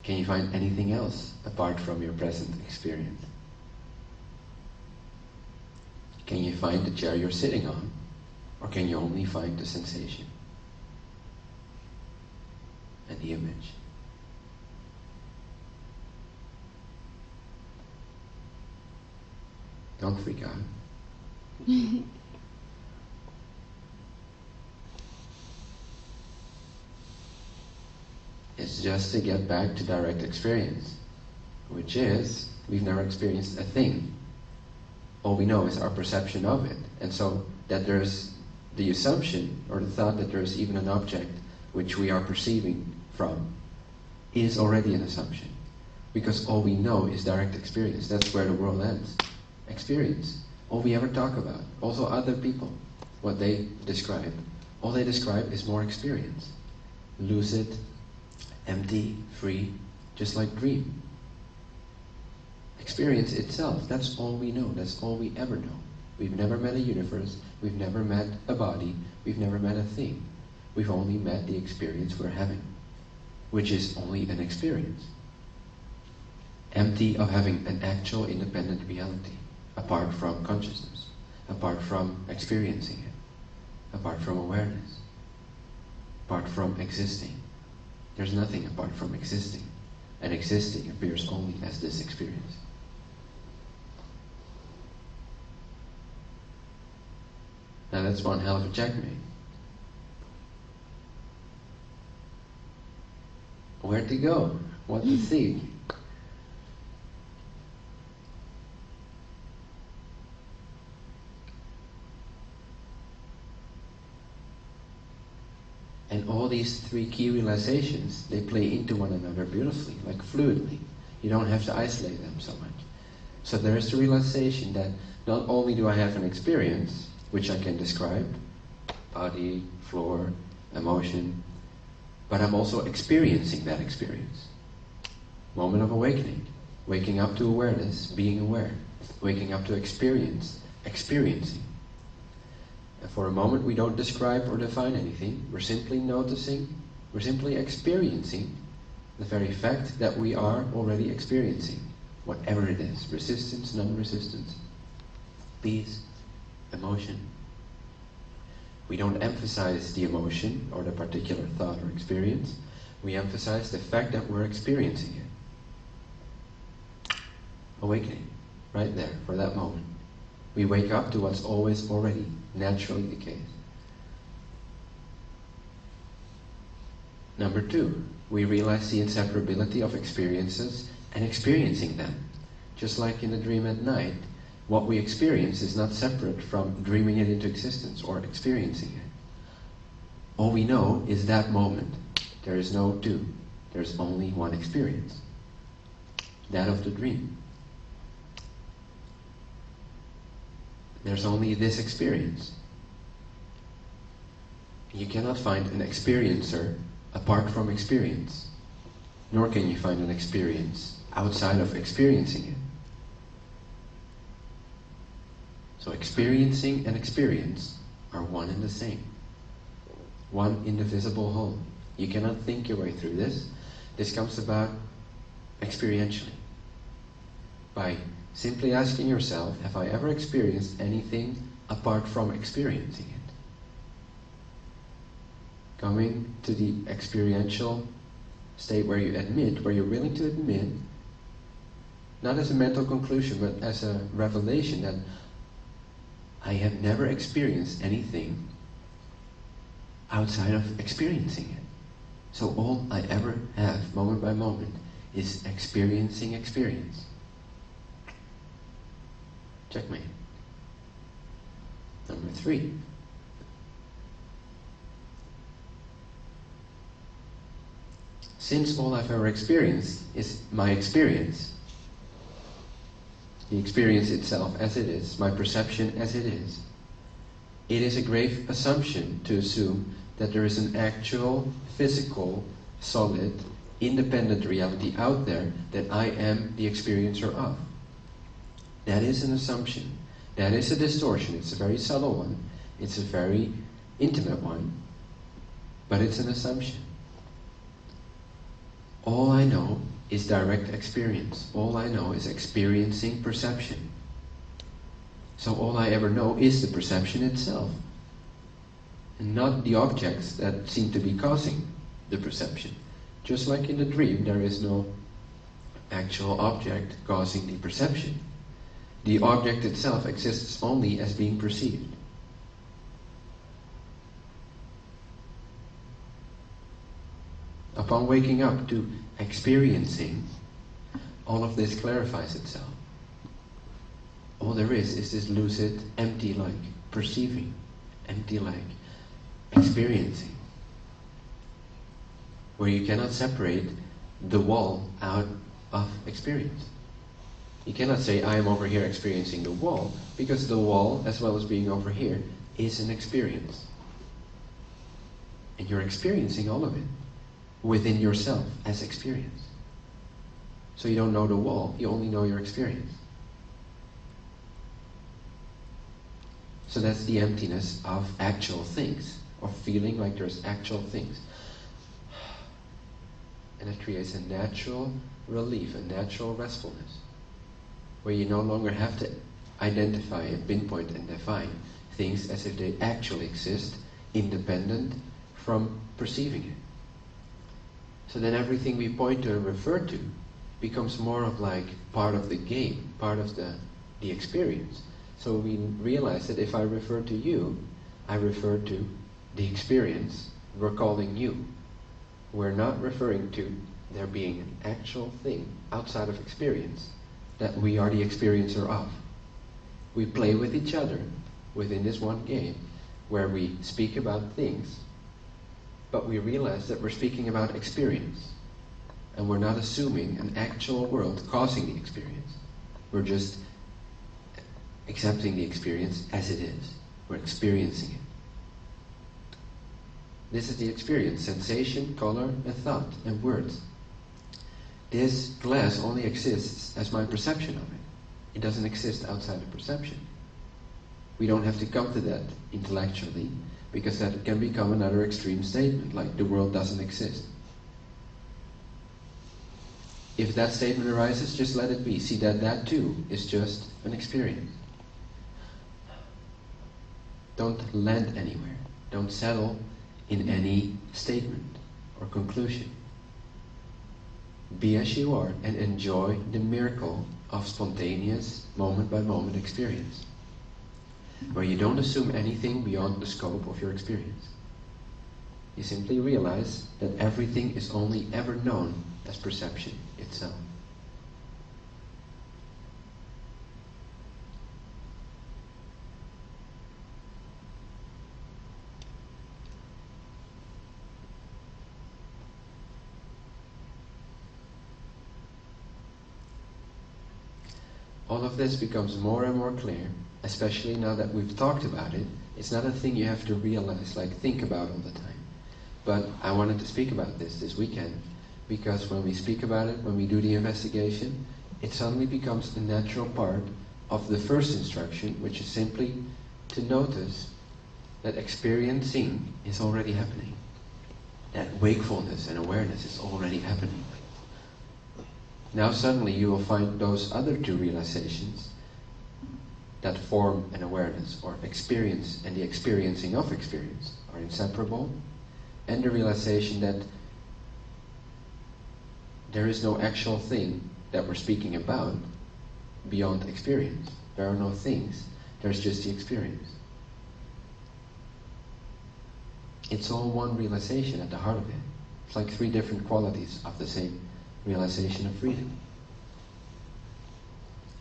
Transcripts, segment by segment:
Can you find anything else apart from your present experience? Can you find the chair you're sitting on, or can you only find the sensation and the image? Don't freak out. It's just to get back to direct experience, which is, we've never experienced a thing. All we know is our perception of it. And so that there's the assumption or the thought that there's even an object which we are perceiving from is already an assumption. Because all we know is direct experience. That's where the world ends. Experience. All we ever talk about. Also other people, what they describe. All they describe is more experience. Lucid, empty, free, just like dream. Experience itself, that's all we know, that's all we ever know. We've never met a universe, we've never met a body, we've never met a thing. We've only met the experience we're having, which is only an experience. Empty of having an actual independent reality, apart from consciousness, apart from experiencing it, apart from awareness, apart from existing. There's nothing apart from existing, and existing appears only as this experience. Now that's one hell of a checkmate. Where to go? What to see? And all these three key realizations, they play into one another beautifully, like fluidly. You don't have to isolate them so much. So there is the realization that not only do I have an experience, which I can describe, body, floor, emotion, but I'm also experiencing that experience. Moment of awakening, waking up to awareness, being aware, waking up to experience, experiencing. And for a moment we don't describe or define anything, we're simply noticing, we're simply experiencing the very fact that we are already experiencing, whatever it is, resistance, non-resistance, peace, emotion. We don't emphasize the emotion or the particular thought or experience, we emphasize the fact that we're experiencing it. Awakening, right there, for that moment. We wake up to what's always already naturally the case. Number two, we realize the inseparability of experiences and experiencing them. Just like in a dream at night, what we experience is not separate from dreaming it into existence or experiencing it. All we know is that moment. There is no two. There's only one experience. That of the dream. There's only this experience. You cannot find an experiencer apart from experience. Nor can you find an experience outside of experiencing it. So experiencing and experience are one and the same. One indivisible whole. You cannot think your way through this. This comes about experientially. By simply asking yourself, have I ever experienced anything apart from experiencing it? Coming to the experiential state where you admit, where you're willing to admit, not as a mental conclusion, but as a revelation that I have never experienced anything outside of experiencing it. So all I ever have, moment by moment, is experiencing experience. Checkmate. Number three. Since all I've ever experienced is my experience, the experience itself as it is, my perception as it is a grave assumption to assume that there is an actual, physical, solid, independent reality out there that I am the experiencer of. That is an assumption. That is a distortion. It's a very subtle one. It's a very intimate one. But it's an assumption. All I know is direct experience. All I know is experiencing perception. So all I ever know is the perception itself, and not the objects that seem to be causing the perception. Just like in the dream, there is no actual object causing the perception. The object itself exists only as being perceived. Upon waking up to experiencing, all of this clarifies itself. All there is this lucid, empty-like perceiving, empty-like experiencing, where you cannot separate the wall out of experience. You cannot say, I am over here experiencing the wall, because the wall, as well as being over here, is an experience. And you're experiencing all of it within yourself as experience. So you don't know the wall, you only know your experience. So that's the emptiness of actual things, or feeling like there's actual things. And it creates a natural relief, a natural restfulness, where you no longer have to identify and pinpoint and define things as if they actually exist, independent from perceiving it. So then everything we point to and refer to becomes more of like part of the game, part of the experience. So we realize that if I refer to you, I refer to the experience we're calling you. We're not referring to there being an actual thing outside of experience that we are the experiencer of. We play with each other within this one game where we speak about things, but we realize that we're speaking about experience, and we're not assuming an actual world causing the experience. We're just accepting the experience as it is. We're experiencing it. This is the experience: sensation, color, and thought, and words. This glass only exists as my perception of it. It doesn't exist outside of perception. We don't have to come to that intellectually, because that can become another extreme statement, like the world doesn't exist. If that statement arises, just let it be. See that that too is just an experience. Don't land anywhere. Don't settle in any statement or conclusion. Be as you are and enjoy the miracle of spontaneous, moment-by-moment experience, where you don't assume anything beyond the scope of your experience. You simply realize that everything is only ever known as perception itself. All of this becomes more and more clear, especially now that we've talked about it. It's not a thing you have to realize, like think about all the time. But I wanted to speak about this weekend, because when we speak about it, when we do the investigation, it suddenly becomes a natural part of the first instruction, which is simply to notice that experiencing is already happening. That wakefulness and awareness is already happening. Now suddenly you will find those other two realizations, that form and awareness, or experience and the experiencing of experience, are inseparable, and the realization that there is no actual thing that we're speaking about beyond experience. There are no things, there's just the experience. It's all one realization at the heart of it. It's like three different qualities of the same realization of freedom.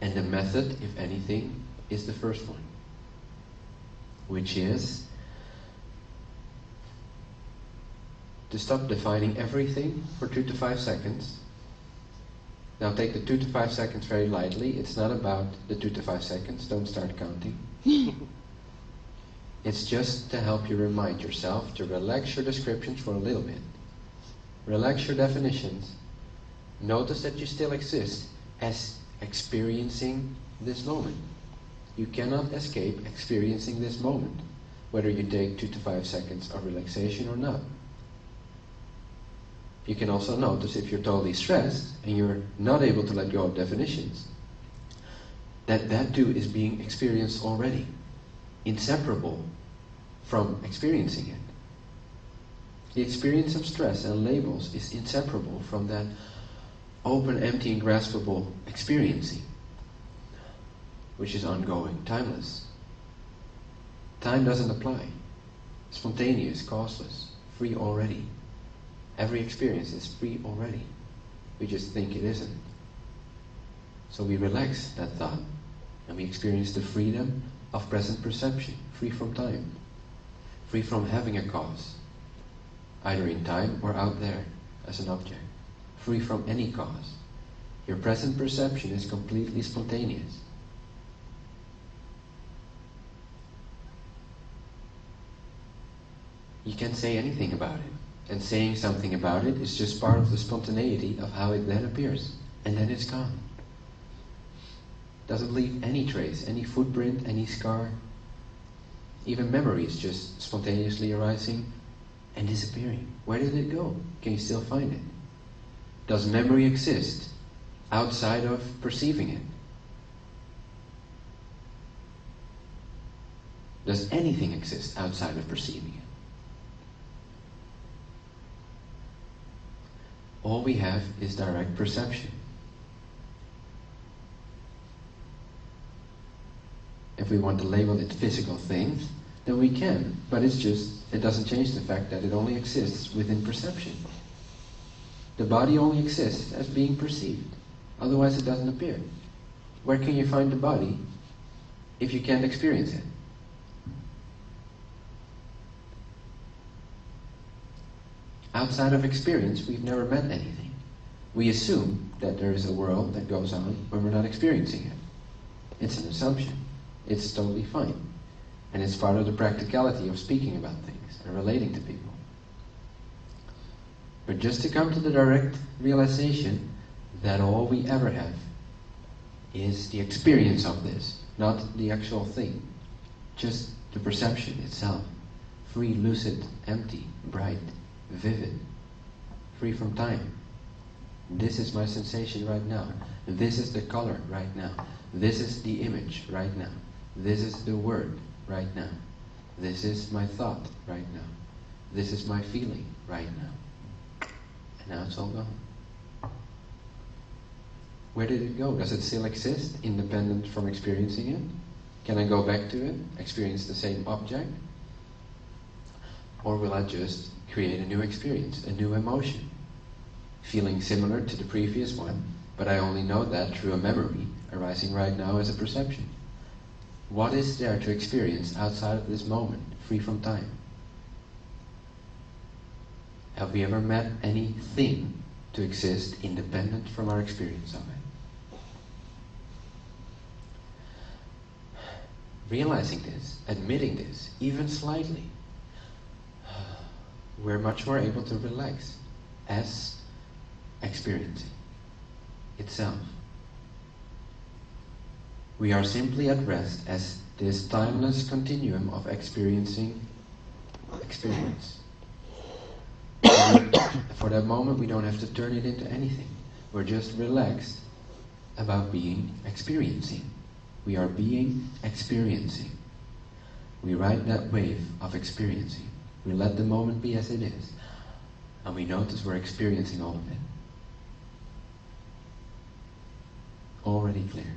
And the method, if anything, is the first one, which is to stop defining everything for 2 to 5 seconds. Now take the 2 to 5 seconds very lightly. It's not about the 2 to 5 seconds. Don't start counting. It's just to help you remind yourself to relax your descriptions for a little bit. Relax your definitions. Notice that you still exist as experiencing this moment. You cannot escape experiencing this moment, whether you take 2 to 5 seconds of relaxation or not. You can also notice if you're totally stressed and you're not able to let go of definitions, that too is being experienced already, inseparable from experiencing it. The experience of stress and labels is inseparable from that open, empty, and graspable experiencing, which is ongoing, timeless. Time doesn't apply. Spontaneous, causeless, free already. Every experience is free already. We just think it isn't. So we relax that thought and we experience the freedom of present perception, free from time, free from having a cause, either in time or out there as an object, free from any cause. Your present perception is completely spontaneous. You can't say anything about it. And saying something about it is just part of the spontaneity of how it then appears. And then it's gone. Doesn't leave any trace, any footprint, any scar. Even memory is just spontaneously arising and disappearing. Where did it go? Can you still find it? Does memory exist outside of perceiving it? Does anything exist outside of perceiving it? All we have is direct perception. If we want to label it physical things, then we can, but it doesn't change the fact that it only exists within perception. The body only exists as being perceived, otherwise it doesn't appear. Where can you find the body if you can't experience it? Outside of experience, we've never met anything. We assume that there is a world that goes on when we're not experiencing it. It's an assumption. It's totally fine. And it's part of the practicality of speaking about things and relating to people. But just to come to the direct realization that all we ever have is the experience of this, not the actual thing. Just the perception itself. Free, lucid, empty, bright, vivid, free from time. This is my sensation right now. This is the color right now. This is the image right now. This is the word right now. This is my thought right now. This is my feeling right now. And now it's all gone. Where did it go? Does it still exist, independent from experiencing it? Can I go back to it, experience the same object? Or will I just create a new experience, a new emotion, feeling similar to the previous one, but I only know that through a memory arising right now as a perception? What is there to experience outside of this moment, free from time? Have we ever met anything to exist independent from our experience of it? Realizing this, admitting this, even slightly, we're much more able to relax as experiencing itself. We are simply at rest as this timeless continuum of experiencing experience. For that moment, we don't have to turn it into anything. We're just relaxed about being experiencing. We are being experiencing. We ride that wave of experiencing. We let the moment be as it is. And we notice we're experiencing all of it. Already clear.